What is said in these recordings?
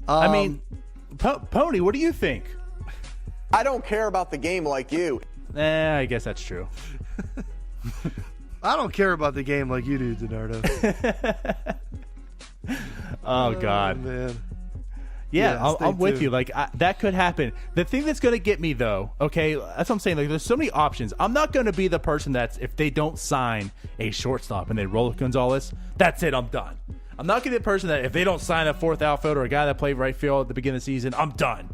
I mean, Pony, what do you think? I don't care about the game like you. I guess that's true. I don't care about the game like you do, DiNardo. Oh, God. Man. Yeah, I'm with you. Like, that could happen. The thing that's going to get me, though, okay, that's what I'm saying. Like, there's so many options. I'm not going to be the person that's, if they don't sign a shortstop and they roll with Gonzalez, that's it, I'm done. I'm not going to be the person that, if they don't sign a fourth outfielder or a guy that played right field at the beginning of the season, I'm done.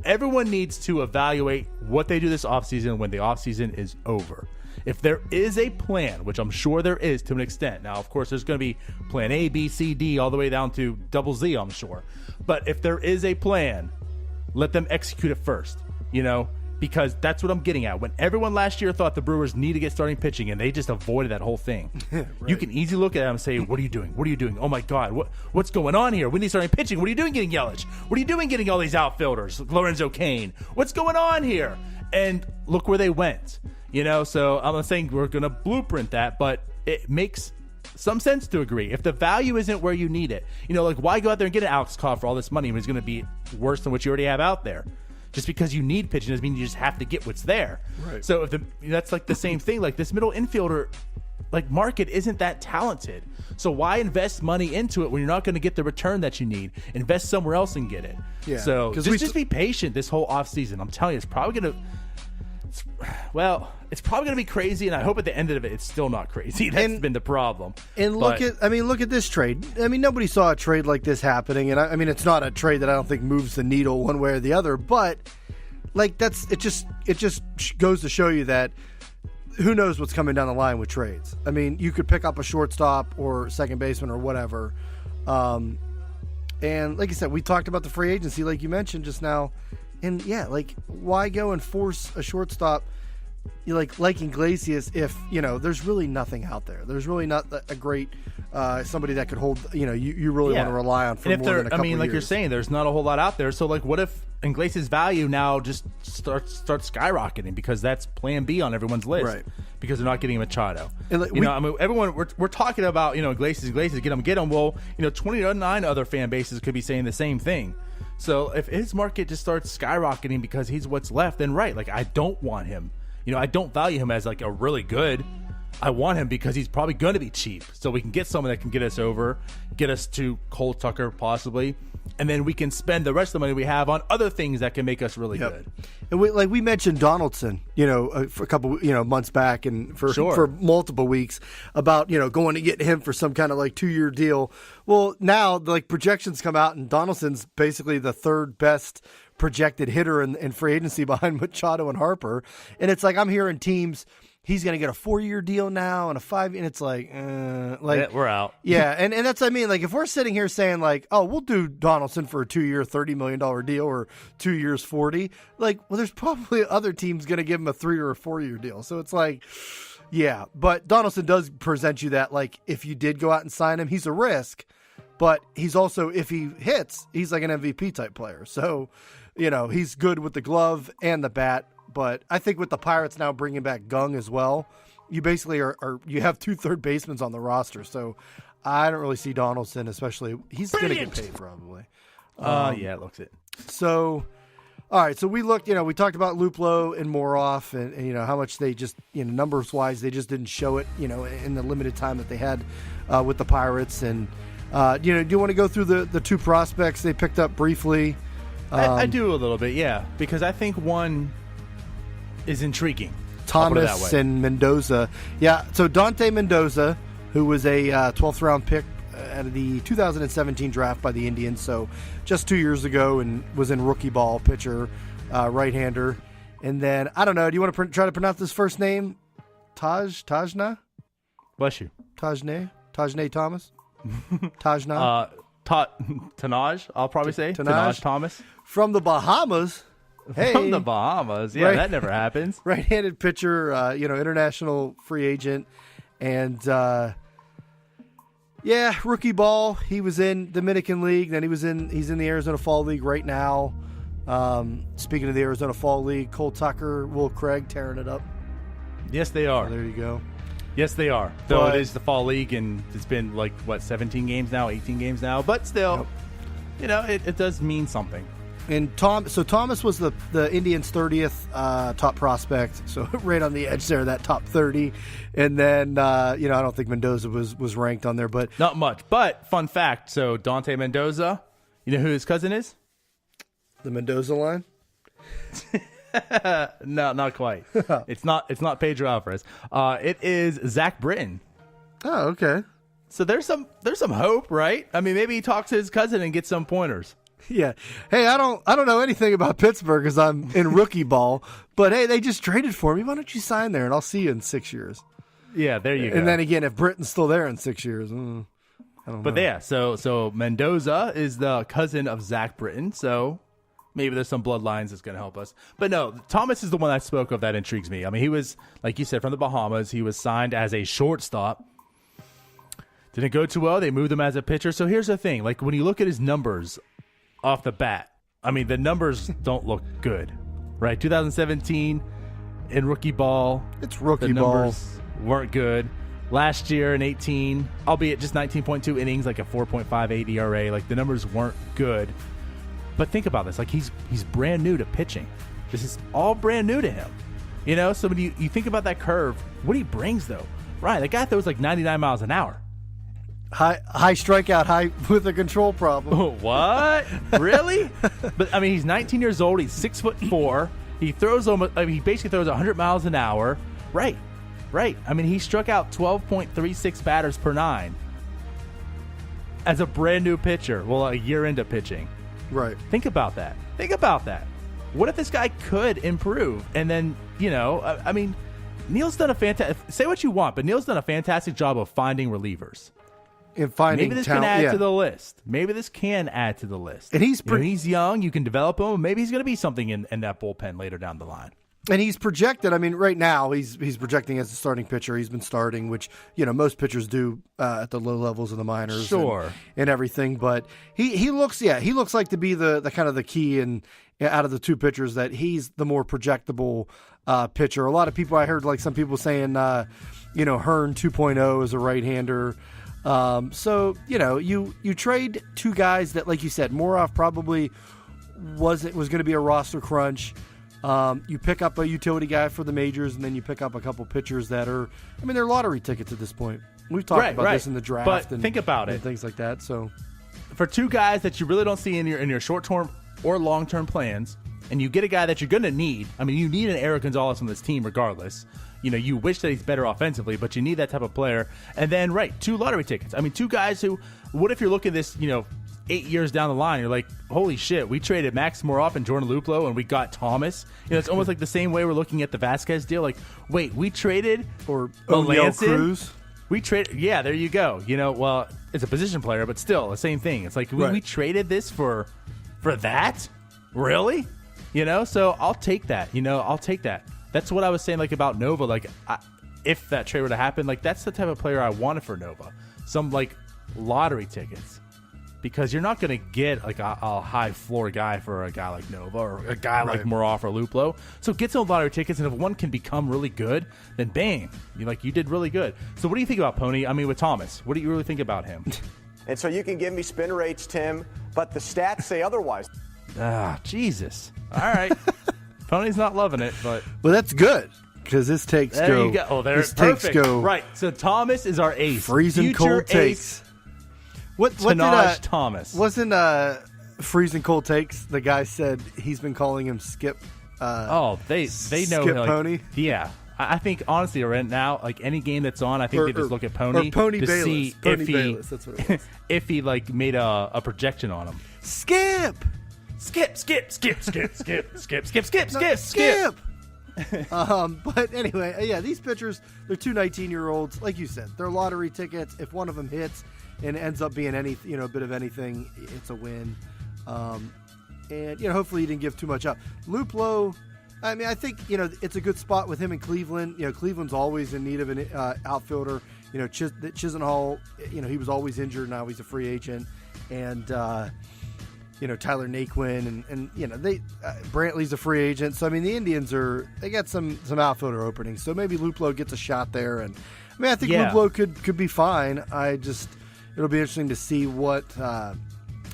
Everyone needs to evaluate what they do this offseason when the offseason is over. If there is a plan, which I'm sure there is to an extent. Now, of course, there's going to be plan A, B, C, D, all the way down to double Z, I'm sure. But if there is a plan, let them execute it first, because that's what I'm getting at. When everyone last year thought the Brewers need to get starting pitching and they just avoided that whole thing, right. You can easily look at them and say, what are you doing? What are you doing? Oh, my God, what's going on here? We need starting pitching. What are you doing getting Yelich? What are you doing getting all these outfielders? Lorenzo Cain. What's going on here? And look where they went. So I'm not saying we're going to blueprint that, but it makes some sense to agree. If the value isn't where you need it, like why go out there and get an Alex Cobb for all this money when it's going to be worse than what you already have out there? Just because you need pitching doesn't mean you just have to get what's there. Right. So that's like the same thing. Like this middle infielder, market isn't that talented. So why invest money into it when you're not going to get the return that you need? Invest somewhere else and get it. Yeah. So just be patient this whole offseason. I'm telling you, it's probably going to be crazy, and I hope at the end of it, it's still not crazy. That's been the problem. And look at this trade. I mean, nobody saw a trade like this happening, and I mean, it's not a trade that I don't think moves the needle one way or the other. But it just goes to show you that who knows what's coming down the line with trades. I mean, you could pick up a shortstop or second baseman or whatever. And like you said, we talked about the free agency, like you mentioned just now. And yeah, why go and force a shortstop like Iglesias if, there's really nothing out there. There's really not a great somebody that could hold, you really want to rely on for more than a couple years. You're saying, there's not a whole lot out there. So, what if Iglesias' value now just starts skyrocketing because that's plan B on everyone's list? Right. Because they're not getting Machado. And everyone, we're talking about, Iglesias, get him. Well, 29 other fan bases could be saying the same thing. So if his market just starts skyrocketing because he's what's left, then I don't want him. I don't value him as a really good. I want him because he's probably going to be cheap. So we can get someone that can get us over, get us to Cole Tucker possibly, and then we can spend the rest of the money we have on other things that can make us really good. And we mentioned Donaldson, for a couple, months back and for multiple weeks about, going to get him for some kind of 2-year deal. Well, now projections come out and Donaldson's basically the third best projected hitter in free agency behind Machado and Harper. And it's I'm hearing teams, he's going to get a 4-year deal now and a 5, and it's we're out. Yeah, and that's what I mean. If we're sitting here saying we'll do Donaldson for a 2-year $30 million deal or 2 years 40, well, there's probably other teams going to give him a 3 or a 4-year deal. So it's yeah, but Donaldson does present you that if you did go out and sign him, he's a risk, but he's also, if he hits, he's an MVP type player. So he's good with the glove and the bat. But I think with the Pirates now bringing back Gung as well, you basically you have 2 third basemen on the roster. So I don't really see Donaldson, especially he's going to get paid probably. Yeah, it looks it. So, all right. So we looked, we talked about Luplow and Moroff and how much they just, numbers wise, they just didn't show it, in the limited time that they had with the Pirates. And, do you want to go through the 2 prospects they picked up briefly? I do a little bit, yeah, because I think one is intriguing. Thomas and Mendoza. Yeah, so Dante Mendoza, who was a 12th round pick out of the 2017 draft by the Indians, so just 2 years ago, and was in rookie ball, pitcher, right-hander. And then, I don't know, do you want to try to pronounce this first name? Tajna? Bless you. Tajne Thomas? Tajna? Tanaj, I'll probably say. Tanaj Thomas. From the Bahamas. Hey. From the Bahamas. Yeah, that never happens. Right-handed pitcher, international free agent. And, rookie ball. He was in Dominican League. Then he's in the Arizona Fall League right now. Speaking of the Arizona Fall League, Cole Tucker, Will Craig tearing it up. Yes, they are. So there you go. Yes, they are. Though it is the fall league, and it's been 17 games now, 18 games now. But still, it does mean something. And Thomas was the Indians' 30th top prospect, so right on the edge there, that top 30. And then I don't think Mendoza was ranked on there, but not much. But fun fact: so Dante Mendoza, you know who his cousin is? The Mendoza line. No, not quite. It's not Pedro Alvarez. It is Zach Britton. Oh, okay. So there's some hope, right? I mean, maybe he talks to his cousin and gets some pointers. Yeah. Hey, I don't know anything about Pittsburgh because I'm in rookie ball. But hey, they just traded for me. Why don't you sign there and I'll see you in 6 years? Yeah, there you go. And then again, if Britton's still there in 6 years, I don't know. But yeah, so Mendoza is the cousin of Zach Britton. So maybe there's some bloodlines that's going to help us. But no, Thomas is the one I spoke of that intrigues me. I mean, he was, like you said, from the Bahamas. He was signed as a shortstop. Didn't go too well. They moved him as a pitcher. So here's the thing. Like, when you look at his numbers off the bat, I mean, the numbers don't look good, right? 2017 in rookie ball. It's rookie the ball. Numbers weren't good. Last year in 18, albeit just 19.2 innings, like a 4.58 ERA. Like, the numbers weren't good. But think about this. Like, he's brand new to pitching. This is all brand new to him. So when you think about that curve, what he brings, though, Ryan, that guy throws like 99 miles an hour. High strikeout, high with a control problem. What? Really? But, I mean, he's 19 years old. He's 6'4". He throws he basically throws 100 miles an hour. Right. I mean, he struck out 12.36 batters per nine as a brand new pitcher. Well, a year into pitching. Right. Think about that. What if this guy could improve? And then, I mean, Neal's done a fantastic, say what you want, but Neal's done a fantastic job of finding relievers. And finding maybe this talent, can add to the list. And he's young. You can develop him. Maybe he's going to be something in that bullpen later down the line. And he's projected. I mean, right now he's projecting as a starting pitcher. He's been starting, which most pitchers do at the low levels of the minors, sure, and everything. But he looks like to be the kind of the key and out of the two pitchers that he's the more projectable pitcher. A lot of people, I heard some people saying, Hearn 2.0 is a right-hander. So you trade two guys that, like you said, Moroff probably was going to be a roster crunch. You pick up a utility guy for the majors, and then you pick up a couple pitchers that are, they're lottery tickets at this point. We've talked about this in the draft. But and think about it. Things like that. So for two guys that you really don't see in your short-term or long-term plans, and you get a guy that you're going to need. I mean, you need an Erik Gonzalez on this team regardless. You wish that he's better offensively, but you need that type of player. And then, two lottery tickets. I mean, two guys who, what if you're looking at this, 8 years down the line, you're like, holy shit, we traded Max Moroff and Jordan Luplow and we got Thomas. It's almost like the same way we're looking at the Vasquez deal. Like, wait, we traded for O'Neill Cruz. We traded, yeah, there you go. Well, it's a position player, but still the same thing. It's like we traded this for that? Really? So I'll take that. I'll take that. That's what I was saying, about Nova. If that trade were to happen, that's the type of player I wanted for Nova. Some lottery tickets. Because you're not going to get a high floor guy for a guy like Nova or a guy like Moroff or Luplow. So get some lottery tickets, and if one can become really good, then bang, you did really good. So what do you think about Pony? I mean, with Thomas, what do you really think about him? And so you can give me spin rates, Tim, but the stats say otherwise. Jesus. All right. Pony's not loving it, but well, that's good. Because his takes there go. You go. Oh, his takes go. Right. So Thomas is our ace. Freezing cold takes. What did Thomas wasn't freezing cold takes? The guy said he's been calling him Skip. They know Skip Pony. Yeah, I think honestly right now, any game that's on, I think they just look at Pony or Pony to Bayless. see Pony Bayless, that's what it was. if he made a projection on him. Skip. But anyway, yeah, these pitchers, they're two 19-year-olds. Like you said, they're lottery tickets. If one of them hits and ends up being a bit of anything, it's a win. And hopefully he didn't give too much up. Luplow, I think it's a good spot with him in Cleveland. Cleveland's always in need of an outfielder. Chisenhall, he was always injured. Now he's a free agent, and Tyler Naquin and they Brantley's a free agent. So the Indians they got some outfielder openings. So maybe Luplow gets a shot there, and I mean, I think Luplow could be fine. It'll be interesting to see what how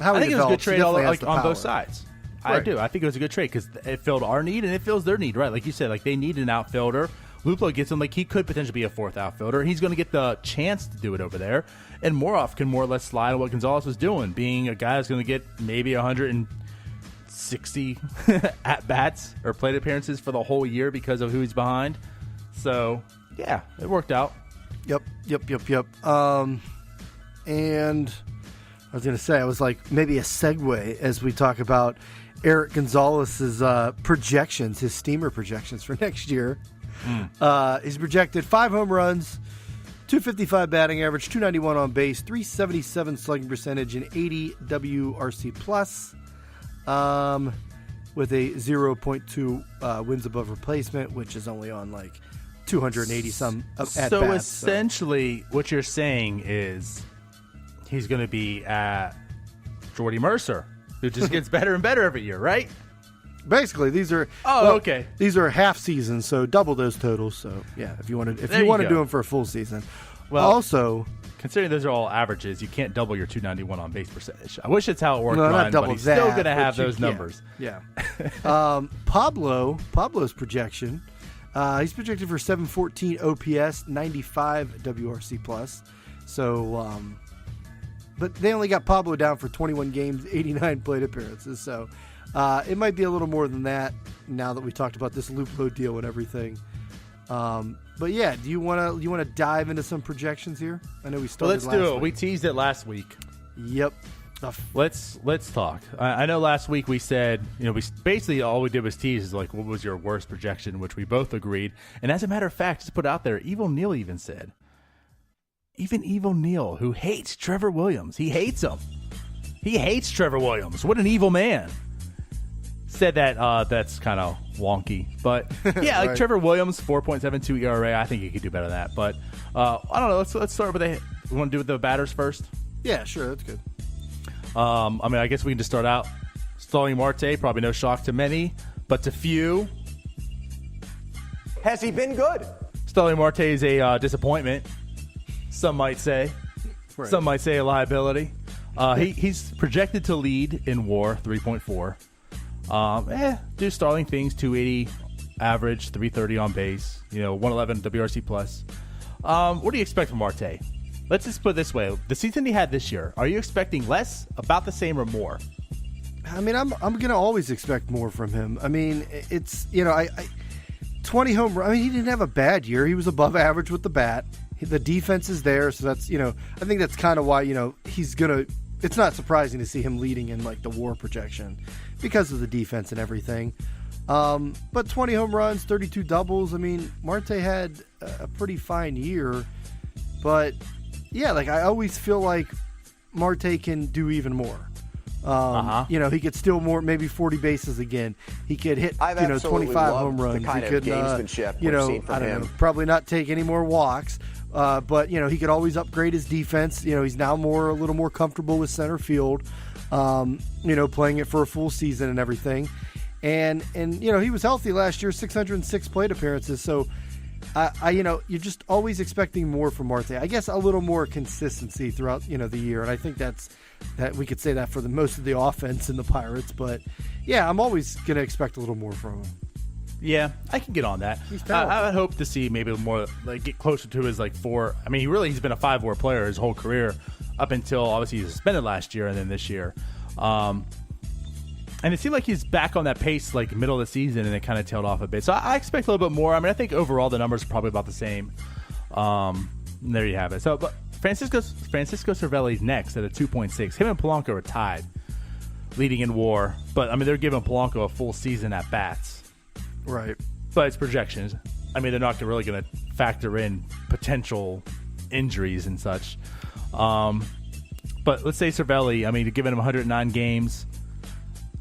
I think it was a good trade on both sides. Right. I do. I think it was a good trade because it filled our need and it fills their need, right? Like you said, like they need an outfielder. Luplow gets him, like he could potentially be a fourth outfielder. He's going to get the chance to do it over there. And Moroff can more or less slide on what Gonzalez was doing, being a guy that's going to get maybe 160 at-bats or plate appearances for the whole year because of who he's behind. So, yeah, it worked out. Yep. And I was going to say, I was like, maybe a segue as we talk about Erik Gonzalez's projections, his steamer projections for next year. He's projected 5 home runs, 255 batting average, 291 on base, 377 slugging percentage, and 80 WRC plus, with a 0.2 wins above replacement, which is only on like 280 some at bats. So essentially, what you're saying is he's going to be at Jordy Mercer, who just gets better and better every year, right? Basically, these are okay. These are half seasons, so double those totals. So yeah, if you want to do them for a full season. Well, also considering those are all averages, you can't double your 291 on base percentage. I wish it's how it worked, no, Ryan, but he's still going to have those numbers. Yeah. Pablo's projection. He's projected for 714 OPS, 95 WRC plus. So, but they only got Pablo down for 21 games, 89 plate appearances. So. It might be a little more than that now that we talked about this Luplow deal and everything. But yeah, do you want to dive into some projections here? I know we started. Well, let's do it. We teased it last week. Yep. Let's talk. I know last week we said, we basically all we did was tease is like, what was your worst projection, which we both agreed. And as a matter of fact, just put out there, Evil Neal even said, Evil Neal, who hates Trevor Williams, he hates him. He hates Trevor Williams. What an evil man. Said that that's kind of wonky, but yeah, like right. Trevor Williams, 4.72 ERA. I think he could do better than that, but I don't know. Let's start with we want to do with the batters first. Yeah, sure, that's good. I guess we can just start out. Starling Marte, probably no shock to many, but to few. Has he been good? Starling Marte is a disappointment. Some might say. Right. Some might say a liability. He's projected to lead in WAR 3.4. Do Starling things, 280 average, 330 on base, 111 WRC plus. What do you expect from Marte? Let's just put it this way. The season he had this year, are you expecting less, about the same, or more? I mean, I'm going to always expect more from him. I mean, it's, 20 home runs. I mean, he didn't have a bad year. He was above average with the bat. The defense is there, so that's, I think that's kind of why, he's going to, it's not surprising to see him leading in like the WAR projection because of the defense and everything. But 20 home runs, 32 doubles. I mean, Marte had a pretty fine year, but yeah, like I always feel like Marte can do even more. He could steal more, maybe 40 bases again. He could hit, 25 home runs. The kind he could, of gamesmanship we've seen from him. Probably not take any more walks. But he could always upgrade his defense. He's now a little more comfortable with center field. Playing it for a full season and everything. And he was healthy last year, 606 plate appearances. So, you're just always expecting more from Marte. I guess a little more consistency throughout the year, and I think that we could say that for most of the offense in the Pirates. But yeah, I'm always gonna expect a little more from him. Yeah, I can get on that. I would hope to see maybe more, like get closer to his like 4. I mean, he's been a 5-WAR player his whole career up until obviously he was suspended last year and then this year. And it seemed like he's back on that pace like middle of the season and it kind of tailed off a bit. So I expect a little bit more. I mean, I think overall the numbers are probably about the same. There you have it. So, but Francisco Cervelli's next at a 2.6. Him and Polanco are tied, leading in WAR. But I mean, they're giving Polanco a full season at bats. Right. But it's projections. I mean, they're not really going to factor in potential injuries and such. But let's say Cervelli, I mean, you're giving him 109 games,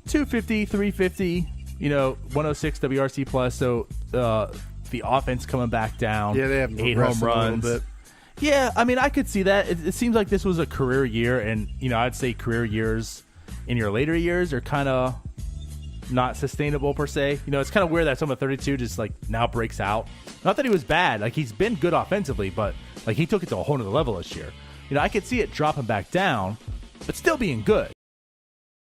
250, 350, 106 WRC plus. So the offense coming back down. Yeah, they have 8 home runs. A little bit. Yeah, I mean, I could see that. It seems like this was a career year, and I'd say career years in your later years are kind of not sustainable per se. It's kind of weird that someone 32 just like now breaks out. Not that he was bad, like he's been good offensively, but Like, he took it to a whole nother level this year. I could see it dropping back down, but still being good.